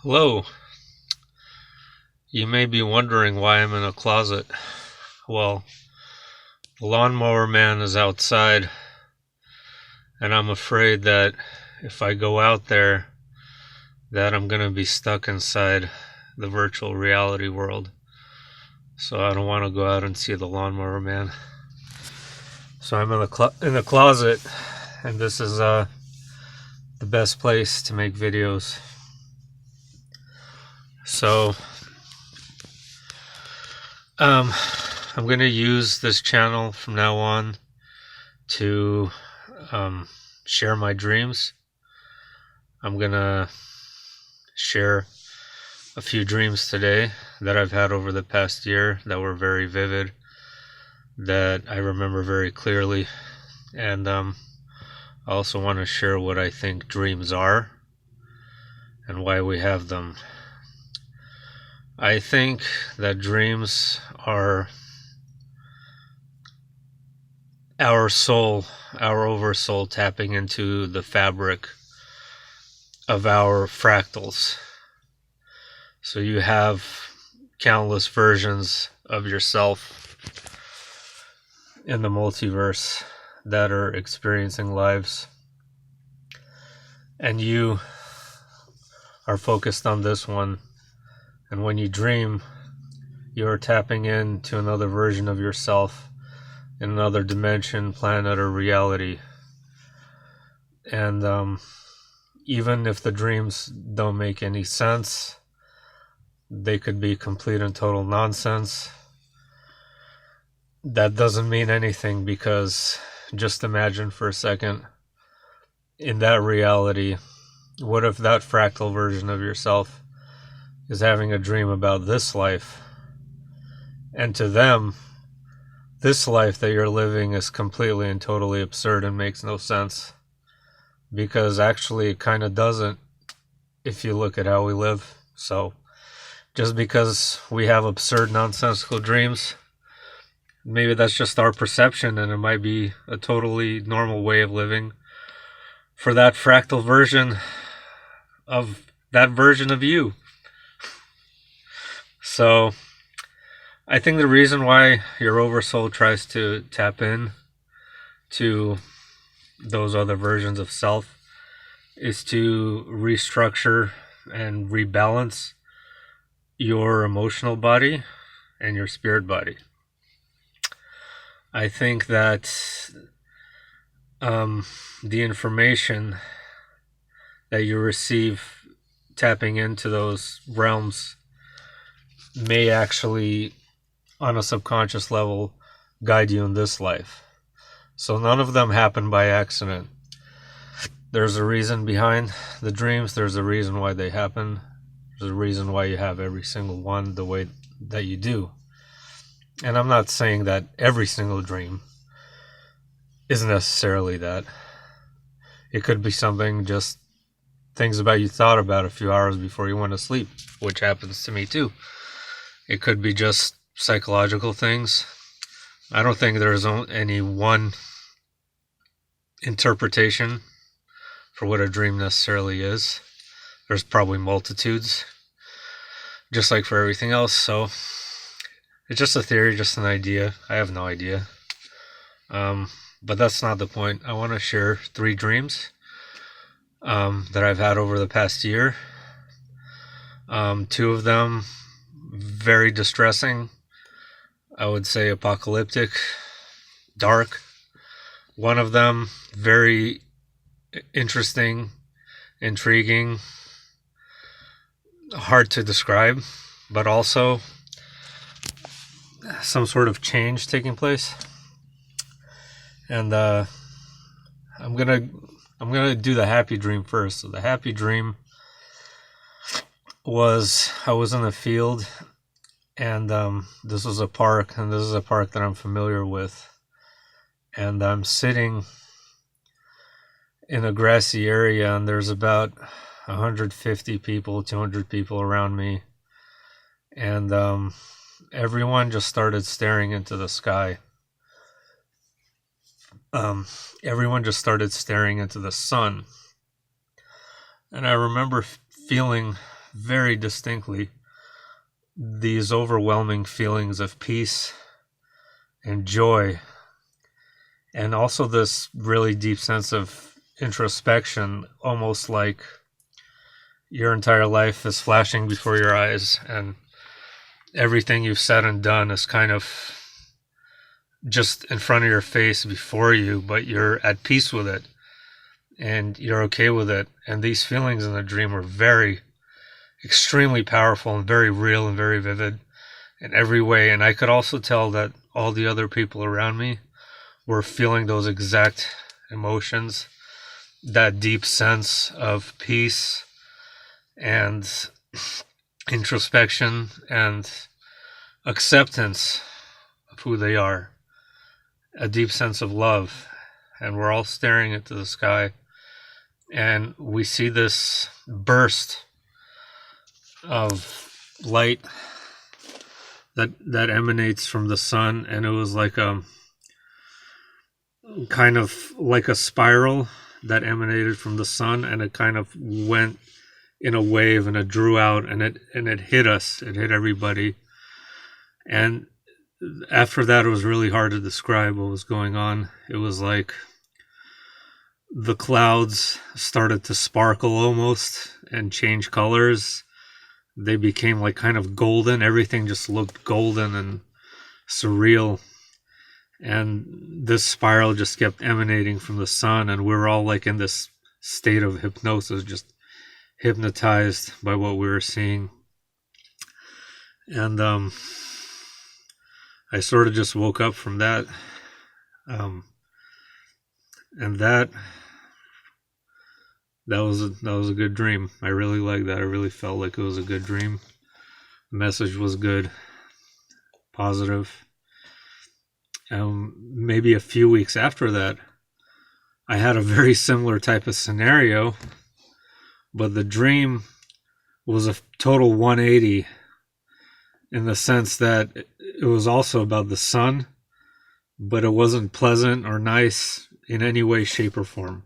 Hello. You may be wondering why I'm in a closet. Well, the lawnmower man is outside, and I'm afraid that if I go out there, that I'm going to be stuck inside the virtual reality world. So I don't want to go out and see the lawnmower man. So I'm in the closet, and this is the best place to make videos. So I'm going to use this channel from now on to share my dreams. I'm going to share a few dreams today that I've had over the past year that were very vivid, that I remember very clearly. And I also want to share what I think dreams are and why we have them. I think that dreams are our soul, our oversoul tapping into the fabric of our fractals. So you have countless versions of yourself in the multiverse that are experiencing lives, and you are focused on this one. And when you dream, you're tapping into another version of yourself in another dimension, planet, or reality. And even if the dreams don't make any sense, they could be complete and total nonsense. That doesn't mean anything, because just imagine for a second, in that reality, what if that fractal version of yourself is having a dream about this life, and to them, this life that you're living is completely and totally absurd and makes no sense, because actually it kind of doesn't if you look at how we live. So just because we have absurd, nonsensical dreams, maybe that's just our perception, and it might be a totally normal way of living for that fractal version of that version of you. So I think the reason why your oversoul tries to tap in to those other versions of self is to restructure and rebalance your emotional body and your spirit body. I think that the information that you receive tapping into those realms may actually, on a subconscious level, guide you in this life. So none of them happen by accident. There's a reason behind the dreams. There's a reason why they happen. There's a reason why you have every single one the way that you do. And I'm not saying that every single dream isn't necessarily that. It could be something, just things about you thought about a few hours before you went to sleep, which happens to me too. It could be just psychological things. I don't think there's any one interpretation for what a dream necessarily is. There's probably multitudes, just like for everything else. So it's just a theory, just an idea. I have no idea. But that's not the point. I want to share 3 dreams that I've had over the past year. 2 of them very distressing. I would say apocalyptic, dark. One of them very interesting, intriguing, hard to describe, but also some sort of change taking place. And I'm gonna do the happy dream first. So the happy dream was, I was in a field, and this was a park, and this is a park that I'm familiar with, and I'm sitting in a grassy area, and there's about 150 people, 200 people around me, and everyone just started staring into the sky. Everyone just started staring into the sun, and I remember feeling very distinctly these overwhelming feelings of peace and joy, and also this really deep sense of introspection, almost like your entire life is flashing before your eyes and everything you've said and done is kind of just in front of your face before you, but you're at peace with it and you're okay with it. And these feelings in the dream are very, extremely powerful and very real and very vivid in every way. And I could also tell that all the other people around me were feeling those exact emotions, that deep sense of peace and introspection and acceptance of who they are, a deep sense of love. And we're all staring into the sky, and we see this burst of light that emanates from the sun, and it was like a kind of like a spiral that emanated from the sun, and it kind of went in a wave, and it drew out, and it hit us. It hit everybody. And after that, it was really hard to describe what was going on. It was like the clouds started to sparkle almost and change colors. They became like kind of golden. Everything just looked golden and surreal. And this spiral just kept emanating from the sun, and we were all like in this state of hypnosis, just hypnotized by what we were seeing. And I sort of just woke up from that. And that was a good dream. I really liked that. I really felt like it was a good dream. The message was good, positive. Maybe a few weeks after that, I had a very similar type of scenario, but the dream was a total 180 in the sense that it was also about the sun, but it wasn't pleasant or nice in any way, shape, or form.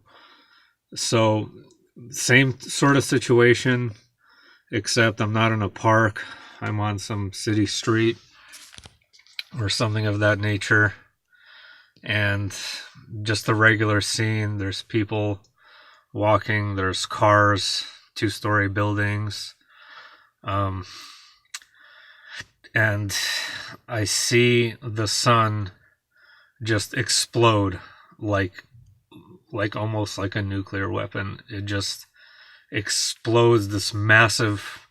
So, same sort of situation, except I'm not in a park. I'm on some city street or something of that nature. And just a regular scene. There's people walking, there's cars, 2-story buildings. And I see the sun just explode like almost like a nuclear weapon. It just explodes, this massive,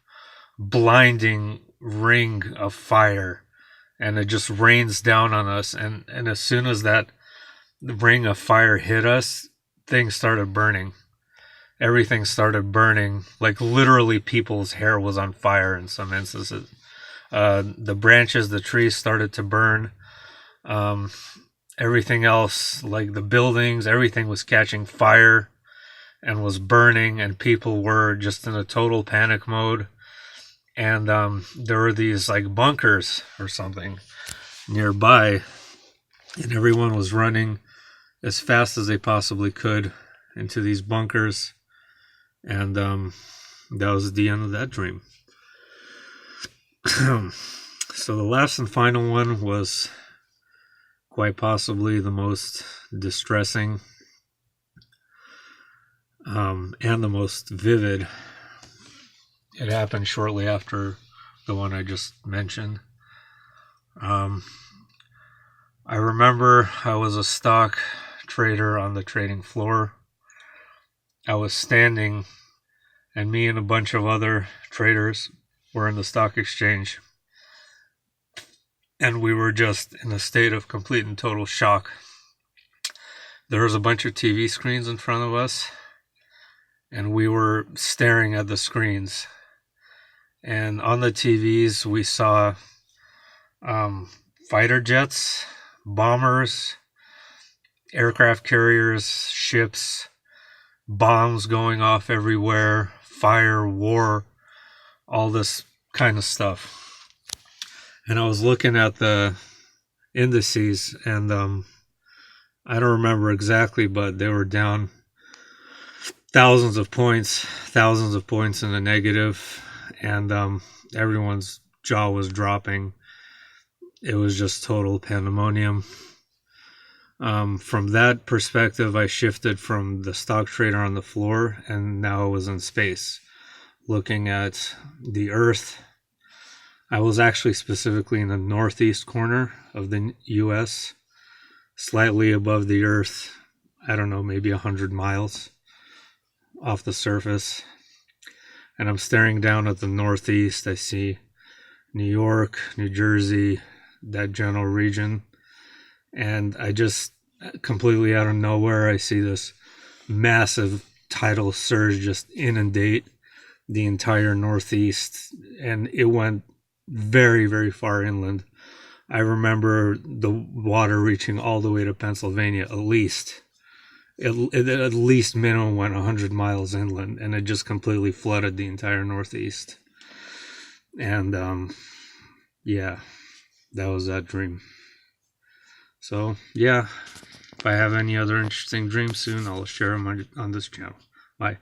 blinding ring of fire, and it just rains down on us. And as soon as that ring of fire hit us, things started burning. Everything started burning. Like literally people's hair was on fire in some instances. The branches, the trees started to burn. Everything else, like the buildings, everything was catching fire and was burning, and people were just in a total panic mode. And there were these like bunkers or something nearby, and everyone was running as fast as they possibly could into these bunkers. And that was the end of that dream. So the last and final one was quite possibly the most distressing and the most vivid. It happened shortly after the one I just mentioned. I remember I was a stock trader on the trading floor. I was standing, and me and a bunch of other traders were in the stock exchange. And we were just in a state of complete and total shock. There was a bunch of TV screens in front of us, and we were staring at the screens. And on the TVs, we saw fighter jets, bombers, aircraft carriers, ships, bombs going off everywhere, fire, war, all this kind of stuff. And I was looking at the indices, and I don't remember exactly, but they were down thousands of points in the negative. and everyone's jaw was dropping. It was just total pandemonium. From that perspective, I shifted from the stock trader on the floor, and now I was in space, looking at the Earth. I was actually specifically in the northeast corner of the US, slightly above the Earth. I don't know, maybe 100 miles off the surface. And I'm staring down at the northeast. I see New York, New Jersey, that general region. And I just, completely out of nowhere, I see this massive tidal surge just inundate the entire northeast. And it went very, very far inland. I remember the water reaching all the way to Pennsylvania, at least. At least minimum went 100 miles inland, and it just completely flooded the entire northeast. And yeah, that was that dream. So yeah, if I have any other interesting dreams soon, I'll share them on this channel. Bye.